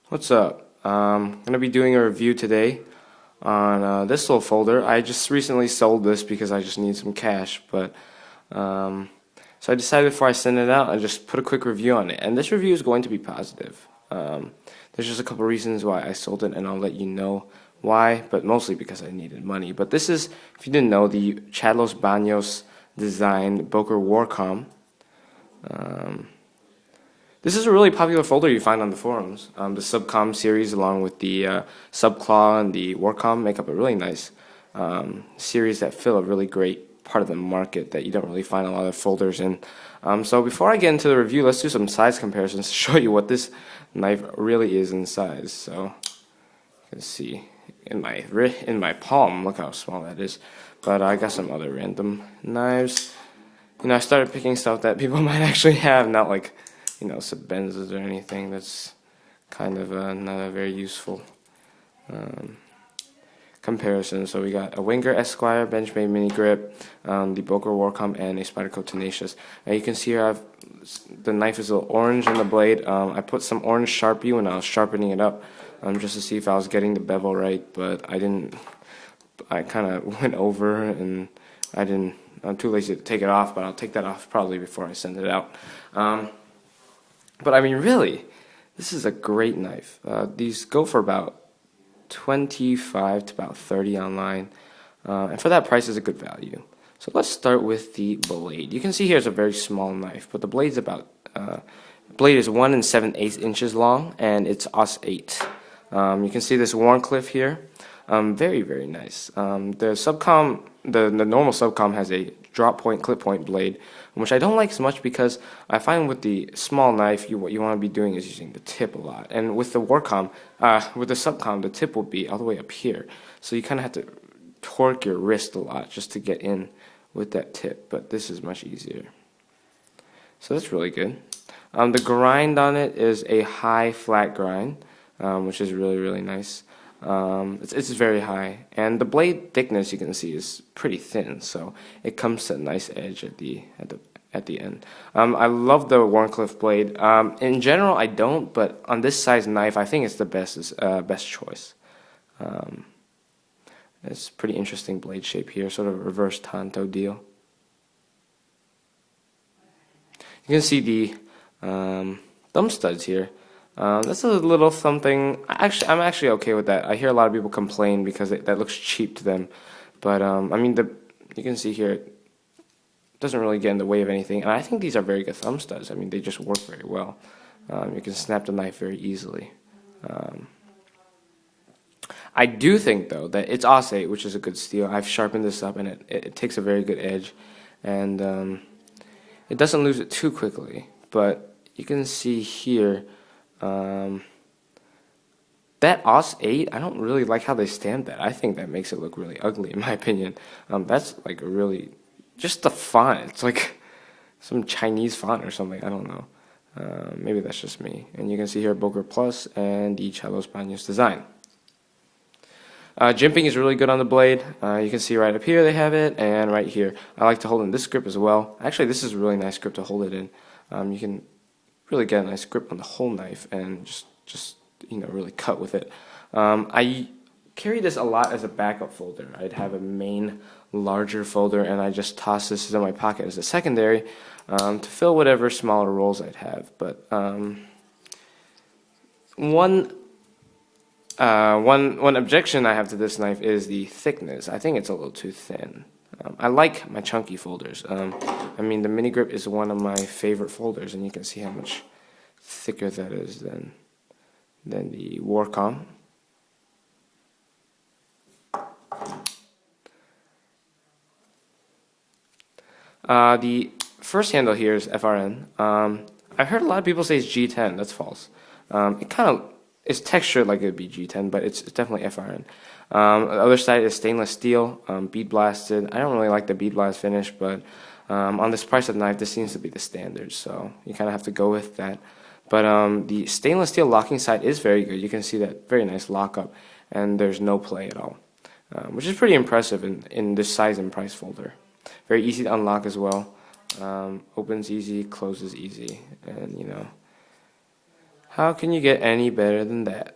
What's up? I'm gonna be doing a review today on this little folder. I just recently sold this because I just need some cash, but so I decided before I send it out, I just put a quick review on it. And this review is going to be positive. There's just a couple reasons why I sold it, and I'll let you know why, but mostly because I needed money. But this is, if you didn't know, the Chadlos Baños designed Boker Wharcom. This is a really popular folder you find on the forums. The Subcom series, along with the Subclaw and the Wharcom, make up a really nice series that fill a really great part of the market that you don't really find a lot of folders in. So before I get into the review, let's do some size comparisons to show you what this knife really is in size. So you can see in my palm, look how small that is. But I got some other random knives. I started picking stuff that people might actually have, not like Sabenzas or anything. That's kind of not a very useful comparison. So we got a Winger Esquire Benchmade Mini Grip, the Boker Wharcom, and a Spyderco Tenacious. Now you can see here the knife is a little orange in the blade. I put some orange Sharpie when I was sharpening it up, just to see if I was getting the bevel right, but I didn't. I kind of went over, and I'm too lazy to take it off, but I'll take that off probably before I send it out. But I mean, really, this is a great knife. These go for about 25 to about 30 online, and for that price is a good value. So let's start with the blade. You can see here it's a very small knife, but the blade's blade is 1 7/8 inches long, and it's AUS 8. You can see this Wharncliffe here. Very, very nice. The Subcom, the normal Subcom has a drop point, clip point blade, which I don't like so much because I find with the small knife, what you want to be doing is using the tip a lot. And with the Wharcom, with the Subcom, the tip will be all the way up here. So you kind of have to torque your wrist a lot just to get in with that tip. But this is much easier. So that's really good. The grind on it is a high flat grind, which is really, really nice. It's very high, and the blade thickness you can see is pretty thin, so it comes to a nice edge at the end. I love the Wharncliffe blade. In general, I don't, but on this size knife, I think it's the best choice. It's a pretty interesting blade shape here, sort of a reverse tanto deal. You can see the thumb studs here. That's a little something. I'm actually okay with that. I hear a lot of people complain because that looks cheap to them, but I mean, you can see here it doesn't really get in the way of anything, and I think these are very good thumb studs. I mean, they just work very well. You can snap the knife very easily. I do think though that it's AUS 8, which is a good steel. I've sharpened this up, and it takes a very good edge, and it doesn't lose it too quickly. But you can see here. That AUS 8, I don't really like how they stamped that. I think that makes it look really ugly, in my opinion. That's like just the font. It's like some Chinese font or something. I don't know. Maybe that's just me. And you can see here Boker Plus and the Chadlos Baños design. Jimping is really good on the blade. You can see right up here they have it, and right here. I like to hold in this grip as well. Actually, this is a really nice grip to hold it in. You can really get a nice grip on the whole knife and just really cut with it. I carry this a lot as a backup folder. I'd have a main larger folder, and I just toss this in my pocket as a secondary to fill whatever smaller rolls I'd have. But one objection I have to this knife is the thickness. I think it's a little too thin. I like my chunky folders. I mean, the mini grip is one of my favorite folders, and you can see how much thicker that is than the Wharcom. The first handle here is FRN. I heard a lot of people say it's G10. That's false. It kind of is textured like it would be G10, but it's definitely FRN. The other side is stainless steel, bead blasted. I don't really like the bead blast finish, but on this price of knife, this seems to be the standard, so you kind of have to go with that. But the stainless steel locking side is very good. You can see that very nice lockup, and there's no play at all, which is pretty impressive in this size and price folder. Very easy to unlock as well. Opens easy, closes easy, and How can you get any better than that?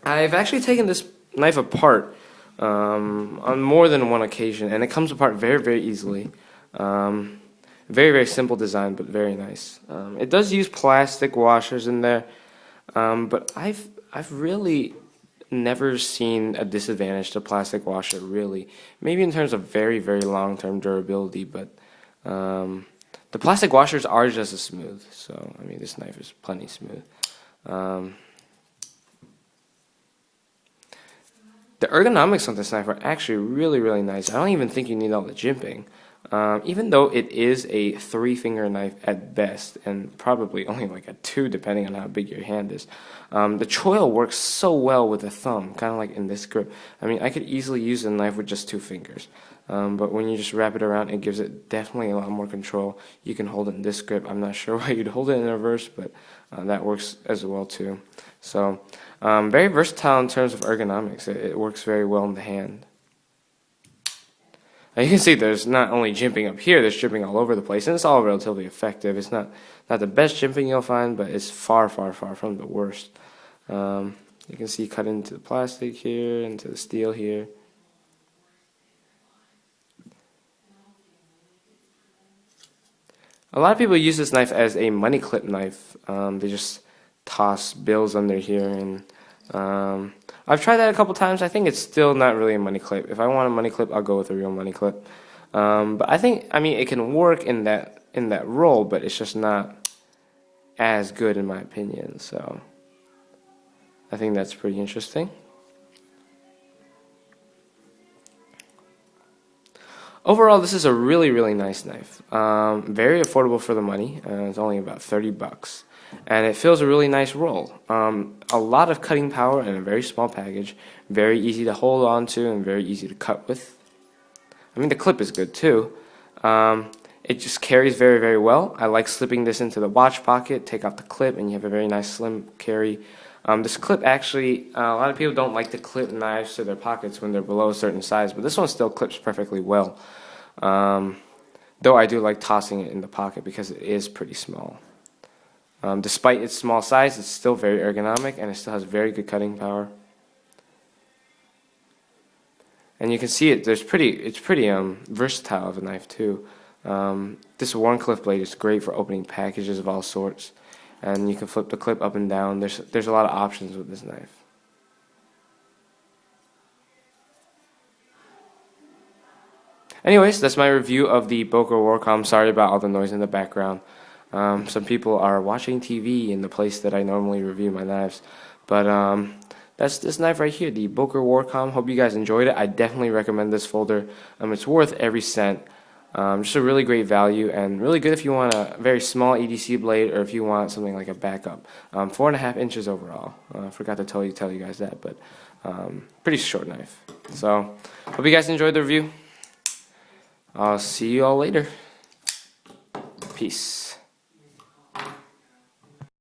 I've actually taken this knife apart on more than one occasion, and it comes apart very, very easily. Very, very simple design, but very nice. It does use plastic washers in there, but I've really never seen a disadvantage to plastic washer, really. Maybe in terms of very, very long-term durability, but the plastic washers are just as smooth. So, I mean, this knife is plenty smooth. The ergonomics on this knife are actually really, really nice. I don't even think you need all the jimping. Even though it is a 3-finger knife at best, and probably only like a 2 depending on how big your hand is, the choil works so well with the thumb, kind of like in this grip. I mean, I could easily use a knife with just 2 fingers, but when you just wrap it around, it gives it definitely a lot more control. You can hold it in this grip. I'm not sure why you'd hold it in reverse, but that works as well too. So, very versatile in terms of ergonomics. It works very well in the hand. Now you can see there's not only jimping up here, there's jimping all over the place, and it's all relatively effective. It's not the best jimping you'll find, but it's far, far, far from the worst. You can see cut into the plastic here, into the steel here. A lot of people use this knife as a money clip knife. They just toss bills under here, and I've tried that a couple times. I think it's still not really a money clip. If I want a money clip, I'll go with a real money clip. But I mean, it can work in that role, but it's just not as good in my opinion. So I think that's pretty interesting. Overall, this is a really, really nice knife. Very affordable for the money. It's only about $30. And it fills a really nice role. A lot of cutting power in a very small package. Very easy to hold on to and very easy to cut with. I mean, the clip is good too. It just carries very, very well. I like slipping this into the watch pocket, take off the clip, and you have a very nice slim carry. This clip actually, a lot of people don't like to clip knives to their pockets when they're below a certain size, but this one still clips perfectly well. Though I do like tossing it in the pocket because it is pretty small. Despite its small size, it's still very ergonomic and it still has very good cutting power. And you can see it. It's pretty versatile of a knife too. This Wharcom blade is great for opening packages of all sorts, and you can flip the clip up and down. There's a lot of options with this knife. Anyways, that's my review of the Boker Wharcom. Sorry about all the noise in the background. Some people are watching TV in the place that I normally review my knives. But that's this knife right here, the Boker Wharcom. Hope you guys enjoyed it. I definitely recommend this folder. It's worth every cent. Just a really great value and really good if you want a very small EDC blade or if you want something like a backup. 4.5 inches overall. I forgot to tell you guys that, but pretty short knife. So hope you guys enjoyed the review. I'll see you all later. Peace.